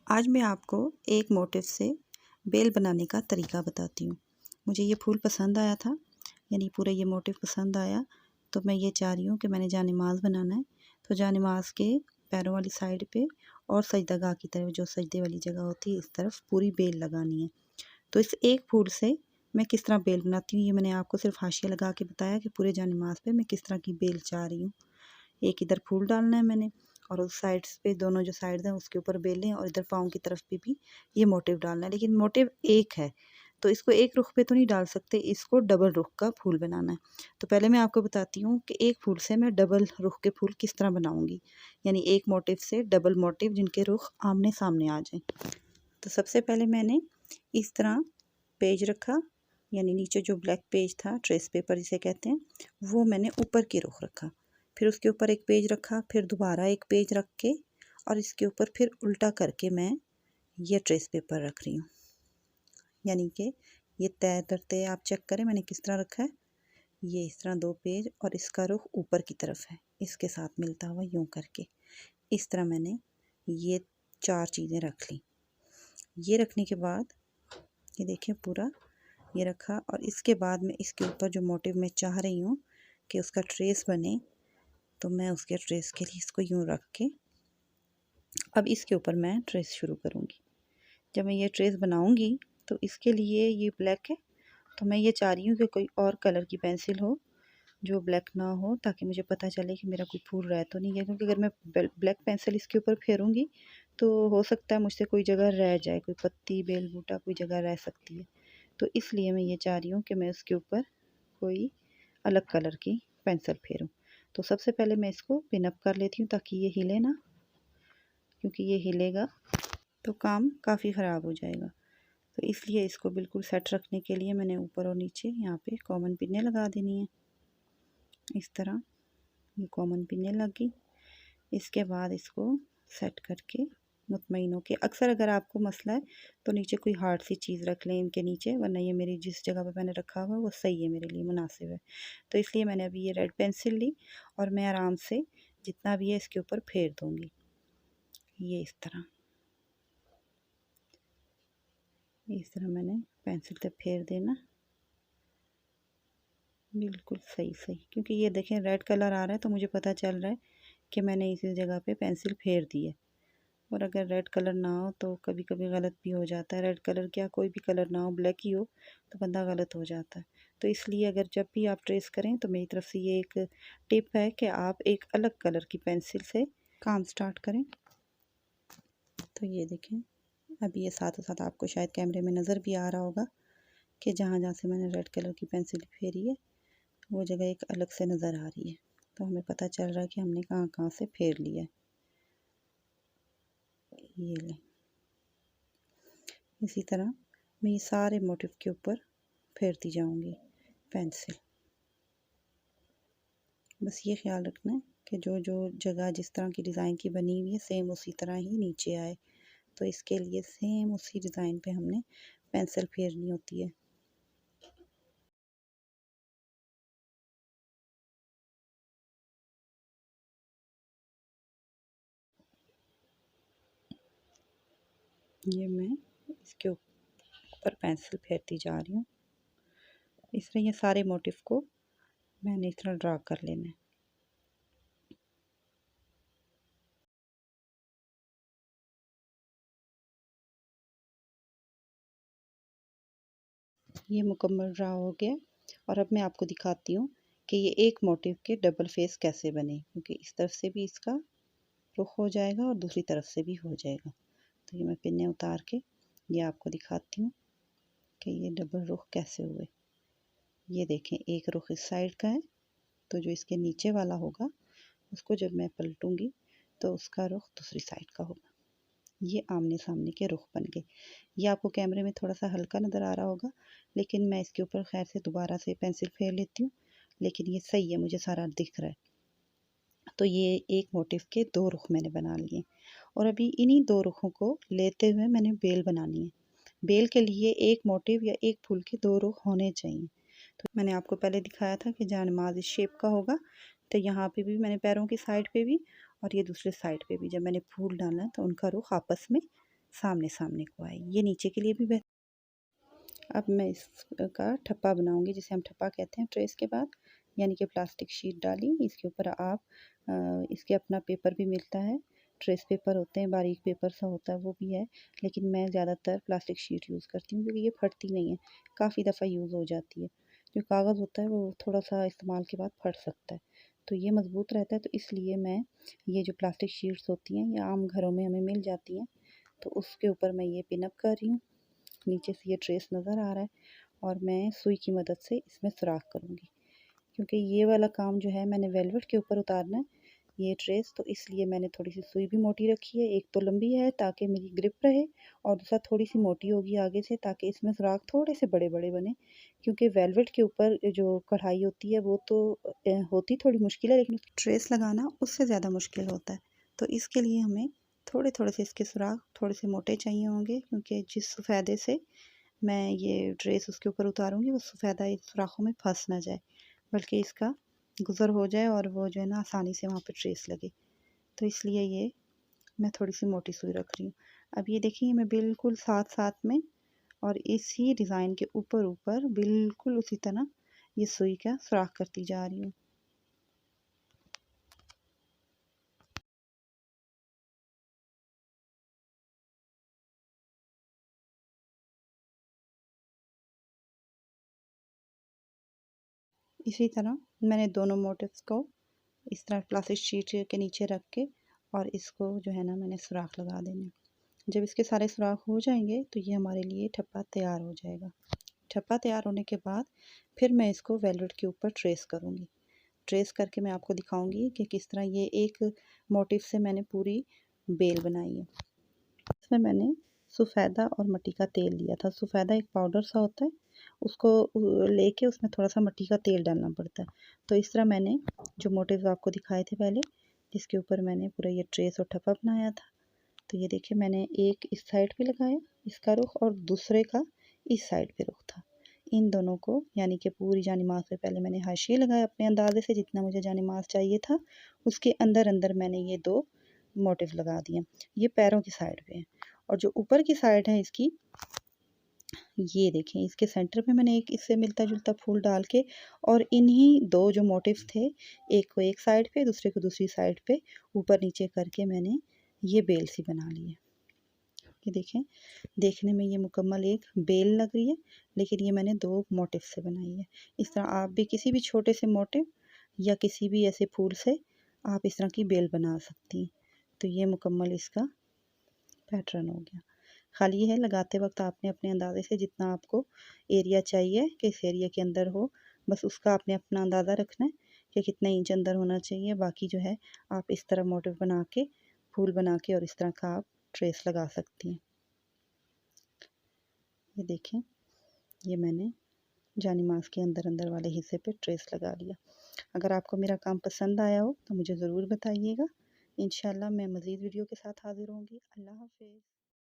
आज मैं आपको एक मोटिव से बेल बनाने का तरीका बताती हूँ। मुझे ये फूल पसंद आया था, यानी पूरा ये मोटिव पसंद आया, तो मैं ये चाह रही हूँ कि मैंने जानिमाज़ बनाना है। तो जानिमाज़ के पैरों वाली साइड पे और सजदगाह की तरफ, जो सजदे वाली जगह होती है, इस तरफ पूरी बेल लगानी है। तो इस एक फूल से मैं किस तरह बेल बनाती हूँ, ये मैंने आपको सिर्फ हाशिया लगा के बताया कि पूरे जानिमाज़ पे मैं किस तरह की बेल चाह रही हूँ। एक इधर फूल डालना है मैंने, और उस साइड्स पे दोनों जो साइड हैं उसके ऊपर बेलें, और इधर पाँव की तरफ पे भी ये मोटिव डालना है। लेकिन मोटिव एक है, तो इसको एक रुख पे तो नहीं डाल सकते, इसको डबल रुख का फूल बनाना है। तो पहले मैं आपको बताती हूँ कि एक फूल से मैं डबल रुख के फूल किस तरह बनाऊँगी, यानी एक मोटिव से डबल मोटिव जिनके रुख आमने सामने आ जाएँ। तो सबसे पहले मैंने इस तरह पेज रखा, यानी नीचे जो ब्लैक पेज था, ट्रेस पेपर जिसे कहते हैं, वो मैंने ऊपर की रुख रखा। फिर उसके ऊपर एक पेज रखा, फिर दोबारा एक पेज रख के, और इसके ऊपर फिर उल्टा करके मैं ये ट्रेस पेपर रख रही हूँ। यानी कि ये तय दर तय आप चेक करें मैंने किस तरह रखा है। ये इस तरह दो पेज, और इसका रुख ऊपर की तरफ है, इसके साथ मिलता हुआ यूँ करके इस तरह मैंने ये चार चीज़ें रख ली। ये रखने के बाद ये देखिए पूरा ये रखा, और इसके बाद मैं इसके ऊपर जो मोटिव मैं चाह रही हूँ कि उसका ट्रेस बने, तो मैं उसके ट्रेस के लिए इसको यूँ रख के अब इसके ऊपर मैं ट्रेस शुरू करूँगी। जब मैं ये ट्रेस बनाऊँगी तो इसके लिए ये ब्लैक है, तो मैं ये चाह रही हूँ कि कोई और कलर की पेंसिल हो जो ब्लैक ना हो, ताकि मुझे पता चले कि मेरा कोई फूल रह तो नहीं है। क्योंकि अगर मैं ब्लैक पेंसिल इसके ऊपर फेरूँगी तो हो सकता है मुझसे कोई जगह रह जाए, कोई पत्ती, बेल बूटा कोई जगह रह सकती है। तो इसलिए मैं ये चाह रही हूँ कि मैं उसके ऊपर कोई अलग कलर की पेंसिल फेरूँ। तो सबसे पहले मैं इसको पिन अप कर लेती हूँ ताकि ये हिले ना, क्योंकि ये हिलेगा तो काम काफ़ी ख़राब हो जाएगा। तो इसलिए इसको बिल्कुल सेट रखने के लिए मैंने ऊपर और नीचे यहाँ पे कॉमन पिनें लगा देनी है। इस तरह ये कॉमन पिनें लगी। इसके बाद इसको सेट करके मुतमईन हो के, अक्सर अगर आपको मसला है तो नीचे कोई हार्ड सी चीज़ रख लें इनके नीचे, वरना ये मेरी जिस जगह पे मैंने रखा हुआ है वो सही है, मेरे लिए मुनासिब है। तो इसलिए मैंने अभी ये रेड पेंसिल ली, और मैं आराम से जितना भी है इसके ऊपर फेर दूँगी। ये इस तरह मैंने पेंसिल से फेर देना, बिल्कुल सही सही। क्योंकि ये देखें रेड कलर आ रहा है तो मुझे पता चल रहा है कि मैंने इसी जगह पे पेंसिल फेर दी है। और अगर रेड कलर ना हो तो कभी कभी गलत भी हो जाता है। रेड कलर क्या, कोई भी कलर ना हो, ब्लैक ही हो, तो बंदा गलत हो जाता है। तो इसलिए अगर जब भी आप ट्रेस करें तो मेरी तरफ से ये एक टिप है कि आप एक अलग कलर की पेंसिल से काम स्टार्ट करें। तो ये देखें अभी ये साथों साथ आपको शायद कैमरे में नज़र भी आ रहा होगा कि जहाँ जहाँ से मैंने रेड कलर की पेंसिल फेरी है वो जगह एक अलग से नज़र आ रही है। तो हमें पता चल रहा है कि हमने कहाँ कहाँ से फेर लिया है। ये लें, इसी तरह मैं ये सारे मोटिव के ऊपर फेरती जाऊंगी पेंसिल। बस ये ख्याल रखना है कि जो जो जगह जिस तरह की डिज़ाइन की बनी हुई है सेम उसी तरह ही नीचे आए। तो इसके लिए सेम उसी डिज़ाइन पे हमने पेंसिल फेरनी होती है। ये मैं इसके ऊपर पेंसिल फेरती जा रही हूँ। इस तरह ये सारे मोटिव को मैंने इस तरह ड्रा कर लेना है। ये मुकम्मल ड्रा हो गया, और अब मैं आपको दिखाती हूँ कि ये एक मोटिव के डबल फेस कैसे बने, क्योंकि इस तरफ से भी इसका रुख हो जाएगा और दूसरी तरफ से भी हो जाएगा। तो ये मैं पिन्ने उतार के ये आपको दिखाती हूँ कि ये डबल रुख कैसे हुए। ये देखें एक रुख इस साइड का है, तो जो इसके नीचे वाला होगा उसको जब मैं पलटूंगी तो उसका रुख दूसरी साइड का होगा। ये आमने सामने के रुख बन गए। ये आपको कैमरे में थोड़ा सा हल्का नज़र आ रहा होगा, लेकिन मैं इसके ऊपर खैर से दोबारा से पेंसिल फेर लेती हूँ, लेकिन ये सही है, मुझे सारा दिख रहा है। तो ये एक मोटिव के दो रुख मैंने बना लिए, और अभी इन्हीं दो रुखों को लेते हुए मैंने बेल बनानी है। बेल के लिए एक मोटिव या एक फूल के दो रुख होने चाहिए। तो मैंने आपको पहले दिखाया था कि जानमाज़ इस शेप का होगा, तो यहाँ पे भी मैंने पैरों की साइड पे भी और ये दूसरे साइड पे भी जब मैंने फूल डाला तो उनका रुख आपस में सामने सामने को आए। ये नीचे के लिए भी बेहतर। अब मैं इसका ठप्पा बनाऊंगी, जिसे हम ठप्पा कहते हैं ट्रेस के बाद। यानी कि प्लास्टिक शीट डाली, इसके ऊपर आप इसके अपना पेपर भी मिलता है, ट्रेस पेपर होते हैं, बारीक पेपर सा होता है वो भी है, लेकिन मैं ज़्यादातर प्लास्टिक शीट यूज़ करती हूँ क्योंकि ये फटती नहीं है, काफ़ी दफ़ा यूज़ हो जाती है। जो कागज़ होता है वो थोड़ा सा इस्तेमाल के बाद फट सकता है, तो ये मज़बूत रहता है। तो इसलिए मैं ये जो प्लास्टिक शीट्स होती हैं, ये आम घरों में हमें मिल जाती हैं, तो उसके ऊपर मैं ये पिन अप कर रही हूँ। नीचे से ये ट्रेस नज़र आ रहा है और मैं सुई की मदद से इसमें सुराख करूँगी, क्योंकि ये वाला काम जो है मैंने वेलवेट के ऊपर उतारना है ये ट्रेस, तो इसलिए मैंने थोड़ी सी सुई भी मोटी रखी है। एक तो लंबी है ताकि मेरी ग्रिप रहे, और दूसरा थोड़ी सी मोटी होगी आगे से ताकि इसमें सुराख थोड़े से बड़े बड़े बने, क्योंकि वेलवेट के ऊपर जो कढ़ाई होती है वो तो होती थोड़ी मुश्किल है, लेकिन ट्रेस लगाना उससे ज़्यादा मुश्किल होता है। तो इसके लिए हमें थोड़े थोड़े से इसके सुराख थोड़े से मोटे चाहिए होंगे, क्योंकि जिस सफ़ेदे से मैं ये ट्रेस उसके ऊपर उतारूँगी वो सफ़ेदा इस सुराखों में फंस ना जाए, बल्कि इसका गुज़र हो जाए और वो जो है ना आसानी से वहाँ पे ट्रेस लगे। तो इसलिए ये मैं थोड़ी सी मोटी सुई रख रही हूँ। अब ये देखिए मैं बिल्कुल साथ साथ में और इसी डिज़ाइन के ऊपर ऊपर बिल्कुल उसी तरह ये सुई का सुराख करती जा रही हूँ। इसी तरह मैंने दोनों मोटिव्स को इस तरह प्लास्टिक शीट के नीचे रख के और इसको जो है ना मैंने सुराख लगा देने। जब इसके सारे सुराख हो जाएंगे तो ये हमारे लिए ठप्पा तैयार हो जाएगा। ठप्पा तैयार होने के बाद फिर मैं इसको वेलवेट के ऊपर ट्रेस करूँगी। ट्रेस करके मैं आपको दिखाऊंगी कि किस तरह ये एक मोटिव से मैंने पूरी बेल बनाई है। इसमें मैंने सफ़ेदा और मट्टी का तेल लिया था। सफ़ेदा एक पाउडर सा होता है, उसको लेके उसमें थोड़ा सा मट्टी का तेल डालना पड़ता है। तो इस तरह मैंने जो मोटिव्स आपको दिखाए थे पहले, जिसके ऊपर मैंने पूरा ये ट्रेस और ठप्पा बनाया था, तो ये देखिए मैंने एक इस साइड पे लगाया इसका रुख, और दूसरे का इस साइड पे रुख था। इन दोनों को यानी कि पूरी जानिमाज़ पे पहले मैंने हाशिए लगाया अपने अंदाजे से, जितना मुझे जानिमाज़ चाहिए था उसके अंदर अंदर मैंने ये दो मोटिव लगा दिए। ये पैरों की साइड पे है, और जो ऊपर की साइड है इसकी, ये देखें इसके सेंटर पे मैंने एक इससे मिलता जुलता फूल डाल के और इन्हीं दो जो मोटिव्स थे, एक को एक साइड पे दूसरे को दूसरी साइड पे ऊपर नीचे करके मैंने ये बेल सी बना ली है। ये देखें, देखने में ये मुकम्मल एक बेल लग रही है, लेकिन ये मैंने दो मोटिव से बनाई है। इस तरह आप भी किसी भी छोटे से मोटिव या किसी भी ऐसे फूल से आप इस तरह की बेल बना सकती हैं। तो ये मुकम्मल इसका पैटर्न हो गया। खाली है लगाते वक्त आपने अपने अंदाजे से जितना आपको एरिया चाहिए कि इस एरिया के अंदर हो, बस उसका आपने अपना अंदाज़ा रखना है कि कितने इंच अंदर होना चाहिए। बाकी जो है आप इस तरह मोटिव बना के, फूल बना के और इस तरह का आप ट्रेस लगा सकती हैं। ये देखें, ये मैंने जानिमाज़ के अंदर अंदर वाले हिस्से पे ट्रेस लगा लिया। अगर आपको मेरा काम पसंद आया हो तो मुझे ज़रूर बताइएगा। इंशाल्लाह मैं मज़ीद वीडियो के साथ हाज़िर होंगी। अल्लाह हाफ़िज़।